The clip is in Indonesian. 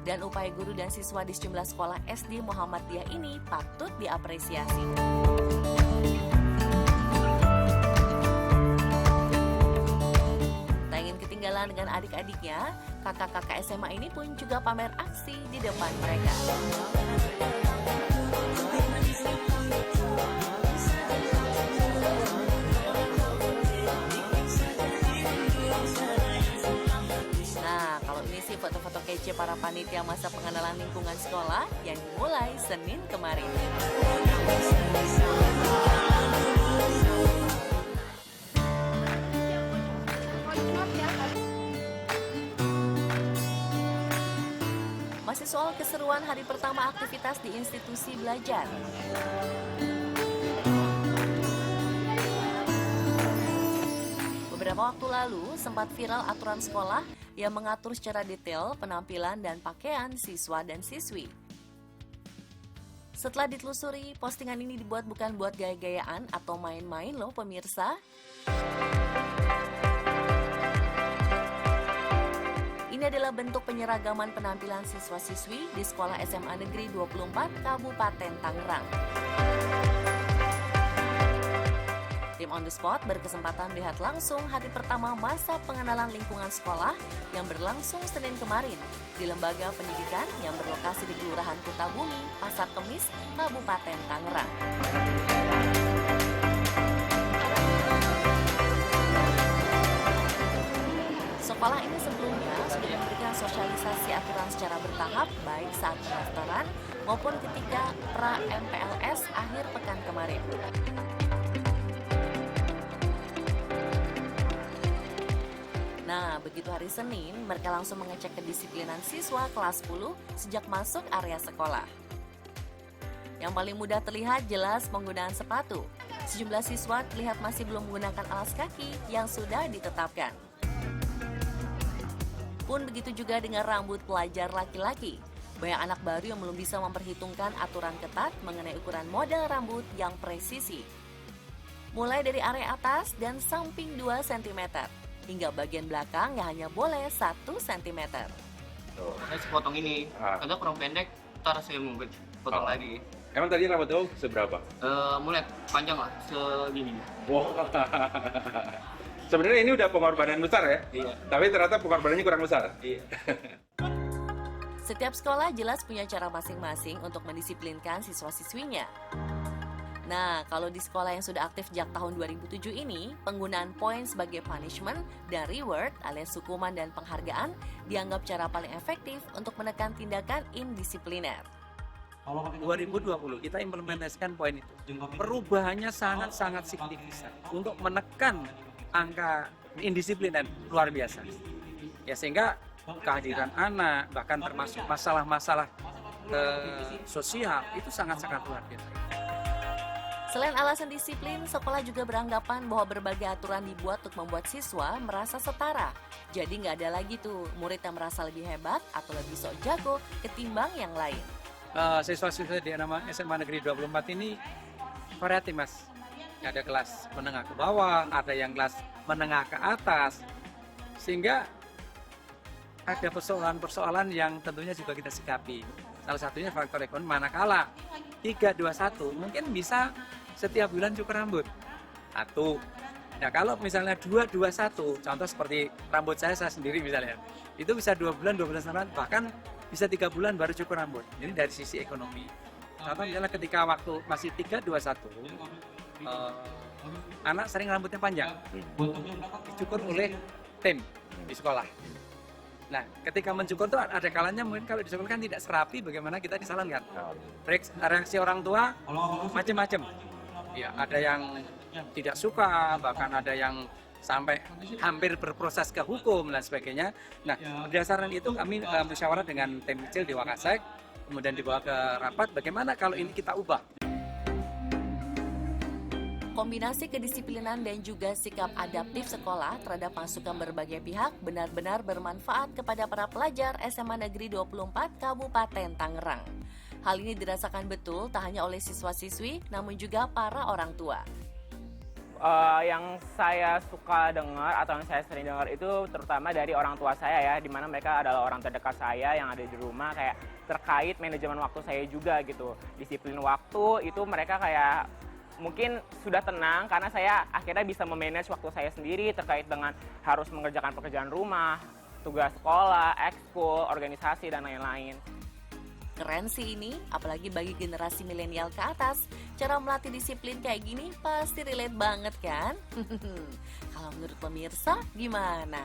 Dan upaya guru dan siswa di sejumlah sekolah SD Muhammadiyah ini patut diapresiasi. Tak ingin ketinggalan dengan adik-adiknya, kakak-kakak SMA ini pun juga pamer aksi di depan mereka. Foto-foto kece para panitia masa pengenalan lingkungan sekolah yang dimulai Senin kemarin. Masih soal keseruan hari pertama aktivitas di institusi belajar. Beberapa waktu lalu sempat viral aturan sekolah yang mengatur secara detail penampilan dan pakaian siswa dan siswi. Setelah ditelusuri, postingan ini dibuat bukan buat gaya-gayaan atau main-main loh pemirsa. Ini adalah bentuk penyeragaman penampilan siswa-siswi di Sekolah SMA Negeri 24 Kabupaten Tangerang. Tim On The Spot berkesempatan melihat langsung hari pertama masa pengenalan lingkungan sekolah yang berlangsung Senin kemarin di lembaga pendidikan yang berlokasi di Kelurahan Kutabumi, Pasar Kemis, Kabupaten Tangerang. Sekolah ini sebelumnya sudah memberikan sosialisasi aturan secara bertahap baik saat pendaftaran maupun ketika pra-MPLS akhir pekan kemarin. Nah, begitu hari Senin, mereka langsung mengecek kedisiplinan siswa kelas 10 sejak masuk area sekolah. Yang paling mudah terlihat jelas penggunaan sepatu. Sejumlah siswa terlihat masih belum menggunakan alas kaki yang sudah ditetapkan. Pun begitu juga dengan rambut pelajar laki-laki. Banyak anak baru yang belum bisa memperhitungkan aturan ketat mengenai ukuran model rambut yang presisi. Mulai dari area atas dan samping 2 cm. Hingga bagian belakang yang hanya boleh 1 cm. Saya sepotong ini, agak kurang pendek, ntar saya mau potong lagi. Emang tadi rambut lo seberapa? Mulai panjang lah, segini. Wow. Sebenarnya ini udah pengorbanan besar ya? Iya. Tapi ternyata pengorbanannya kurang besar? Iya. Setiap sekolah jelas punya cara masing-masing untuk mendisiplinkan siswa-siswinya. Nah, kalau di sekolah yang sudah aktif sejak tahun 2007 ini, penggunaan poin sebagai punishment dan reward alias hukuman dan penghargaan dianggap cara paling efektif untuk menekan tindakan indisipliner. 2020 kita implementasikan poin itu. Perubahannya sangat-sangat signifikan untuk menekan angka indisipliner luar biasa. Ya sehingga kehadiran anak bahkan termasuk masalah-masalah sosial itu sangat-sangat luar biasa. Selain alasan disiplin, sekolah juga beranggapan bahwa berbagai aturan dibuat untuk membuat siswa merasa setara. Jadi nggak ada lagi tuh murid yang merasa lebih hebat atau lebih sok jago ketimbang yang lain. Siswa-siswa di SMA Negeri 24 ini variatif mas. Ada kelas menengah ke bawah, ada yang kelas menengah ke atas. Sehingga ada persoalan-persoalan yang tentunya juga kita sikapi. Salah satunya faktor ekonomi, manakala 321 mungkin bisa setiap bulan cukur rambut. Satu. Nah kalau misalnya 221, contoh seperti rambut saya sendiri misalnya, itu bisa 2 bulan, 12 bulan, bahkan bisa 3 bulan baru cukur rambut. Ini dari sisi ekonomi. Contoh misalnya ketika waktu masih 321, anak sering rambutnya panjang, dicukur oleh tim di sekolah. Nah, ketika mencukur itu ada kalanya mungkin kalau dicukur kan tidak serapi bagaimana kita disalonkan. Reaksi orang tua macam-macam. Ya, ada yang tidak suka, bahkan ada yang sampai hampir berproses ke hukum dan sebagainya. Nah, berdasarkan itu kami musyawarah dengan tim kecil di Wakasek, kemudian dibawa ke rapat bagaimana kalau ini kita ubah. Kombinasi kedisiplinan dan juga sikap adaptif sekolah terhadap masukan berbagai pihak benar-benar bermanfaat kepada para pelajar SMA Negeri 24 Kabupaten Tangerang. Hal ini dirasakan betul tak hanya oleh siswa-siswi, namun juga para orang tua. Yang saya suka dengar atau yang saya sering dengar itu terutama dari orang tua saya ya, di mana mereka adalah orang terdekat saya yang ada di rumah, kayak terkait manajemen waktu saya juga gitu. Disiplin waktu itu mereka kayak mungkin sudah tenang karena saya akhirnya bisa memanage waktu saya sendiri terkait dengan harus mengerjakan pekerjaan rumah, tugas sekolah, ekskul, organisasi, dan lain-lain. Keren sih ini, apalagi bagi generasi milenial ke atas. Cara melatih disiplin kayak gini pasti relate banget kan? Kalau menurut pemirsa gimana?